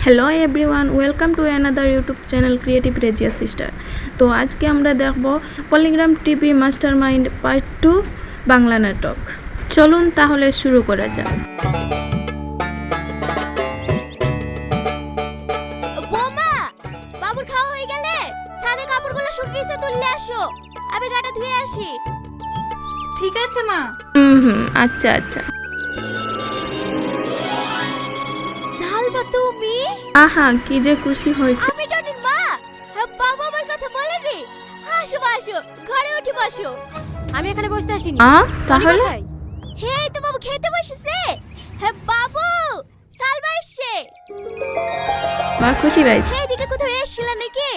Hello everyone, welcome to another YouTube channel creative Rezia sister. তো আজকে আমরা দেখব Polygram TV master mind part 2 Bangla নাটক। চলুন তাহলে শুরু করা যাক। বৌমা, বাবুর খাওয়া হয়ে গেলে ছাদে কাপড়গুলো শুকিয়েছে তুললে আসো, আমি গাটা ধুয়ে আসি। ঠিক আছে মা। আচ্ছা আচ্ছা। সালমা তুমি? আহা, কি যে খুশি হয়েছে। আমি টনির মা। বাবা আমার কথা বলেনি। আসো আসো, ঘরে উঠে বসো। আমি এখানে বসতে আসিনি। তাহলে হেই তো বাবু খেতে বসেছে। হ্যাঁ বাবু, সালমা এসছে। মা খুশি হয়েছে। এইদিকে কোথাও এসেছিল নাকি?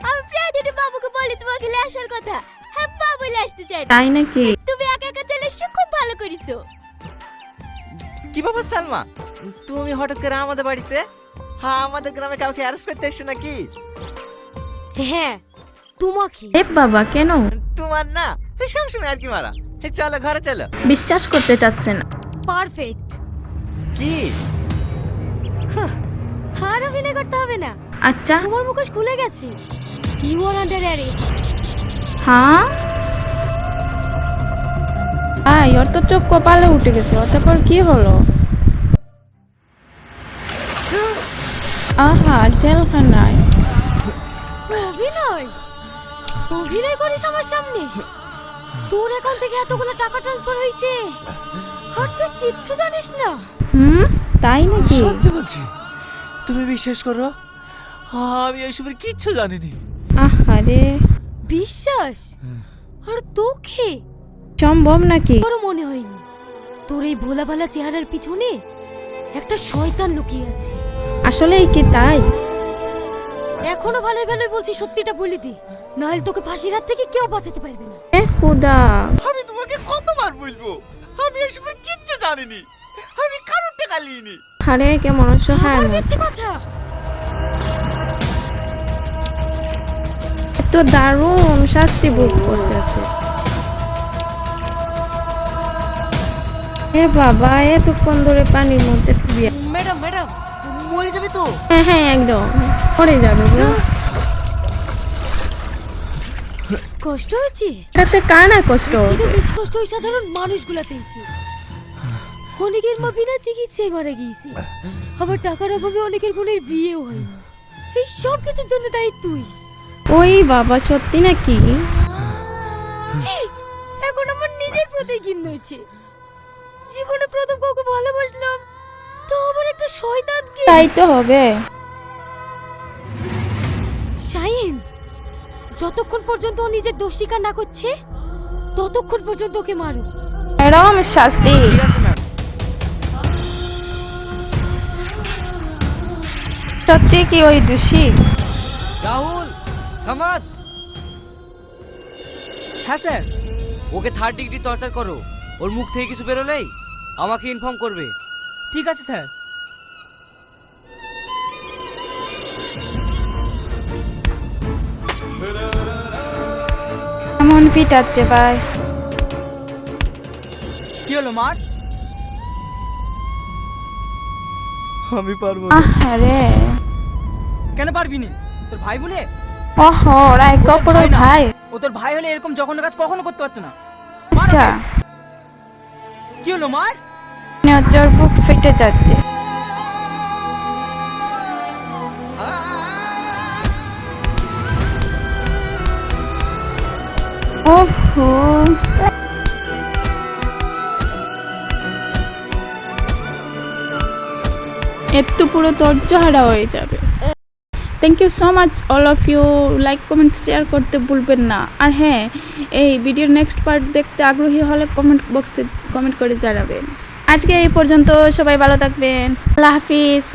আমি প্রায় দিন বাবুকে বলি তোমাকে নিয়ে আসার কথা। হ্যাঁ বাবু আসতে চাই না। তাই নাকি? তুমি একা একা চলে এসছো, খুব ভালো করেছো। কি বাবা সালমা, তুমি হঠাৎ করে আমাদের বাড়িতে? হ্যাঁ, আমাদের গ্রামে কাউকে অ্যারেস্ট করতে এসছো নাকি? হ্যাঁ তোমাকে। এ বাবা, কেন? তোমার না সবসময় আর কি মারা। চলো ঘরে চলো। বিশ্বাস করতে চাচ্ছে না। পারফেক্ট। কি আর অভিনয় করতে হবে না। আচ্ছা। তোমার মুখোশ খুলে গেছে। You are under arrest. হ্যাঁ, ওর তো চোখ কপালে উঠে গেছে। অতঃপর কি হলো? আহা, জেলখানায়। অভিনয় অভিনয় করিস আমার সামনে? তোর অ্যাকাউন্ট থেকে এতগুলো টাকা ট্রান্সফার হয়েছে আর তুই কিচ্ছু জানিস না? তাই নাকি? সত্যি বলছি, তুমি বিশ্বাস করো, আমি এইসবের কিচ্ছু জানিনি। আহারে, বিশ্বাস? আর তোকে সম্ভব নাকি? বড় মনে হয়নি। তোর এই ভোলা ভালা চেহারার পিছনে একটা শয়তান লুকিয়ে আছে। আসলে কি তাই? এখনো ভালোই ভালোই বলছি, সত্যিটা বলে দি, নাহলে তোকে ফাঁসির হাত থেকে কেউ বাঁচাতে পারবে না। এ খোদা, আমি তোমাকে কতবার বলবো, আমি এইসবের কিচ্ছু জানিনি। আমি কারোর টাকা নিইনি। আরে কেমন অসহায় আমার না। মিথ্যে কথা। তো দারুণ শাস্তি ভোগ করতেছে। এ বাবা, এতক্ষণ ধরে পানির মধ্যে ডুবিয়ে। ম্যাডাম ম্যাডাম, মরে যাবে তো। হ্যাঁ একদম পড়ে যাবে গো। কষ্ট হয়েছে? তাতে কার না কষ্ট কিন্তু হবে? বেশি কষ্ট ওই সাধারণ মানুষগুলা পেয়েছে। অনেকের মা বিনা চিকিৎসায় মারা গিয়েছে, আবার টাকার অভাবে অনেকের বোনের বিয়েও হয়নি। এই সব কিছুর জন্য দায়ী তুই। ওই বাবা, সত্যি নাকি? ছি, এখন আমার নিজের প্রতি ঘৃণা হয়েছে। জীবনে প্রথম কাউকে ভালোবাসলাম, তো আবার একটা শয়তানকে। তাই তো হবে। শাহিন, যতক্ষণ পর্যন্ত ও নিজের দোষ স্বীকার না করছে ততক্ষণ পর্যন্ত ওকে মারো। এরম শাস্তি? ঠিক আছে ম্যাম। সত্যি কি ওই দোষী? রাহুল, সামাদ। হ্যাঁ স্যার, ওকে 3rd ডিগ্রি টর্চার করো। ওর মুখ থেকে কিছু বেরোলেই আমাকে ইনফর্ম করবে। ঠিক আছে স্যার। এমন পিটাচ্ছে ভাই। কি হলো মার? আমি পারবো। আহারে, কেন পারবি না? তোর ভাই বলে? ওহো, ওরা এক অপরের ভাই। ও তোর ভাই হলে এরকম জঘন্য কাজ কখনো করতে পারতো না। আচ্ছা, কি হলো মার? ওর বুক ফেটে যাচ্ছে। ওহো, একটু পুরো ধৈর্যহারা হয়ে যাবে। Thank you so much all of you. Like comment share করতে ভুলবেন না। আর হ্যাঁ, এই ভিডিওর নেক্সট পার্ট দেখতে আগ্রহী হলে কমেন্ট বক্সে কমেন্ট করে জানাবেন। আজকে এই পর্যন্ত, সবাই ভালো থাকবেন। আল্লাহ হাফিজ।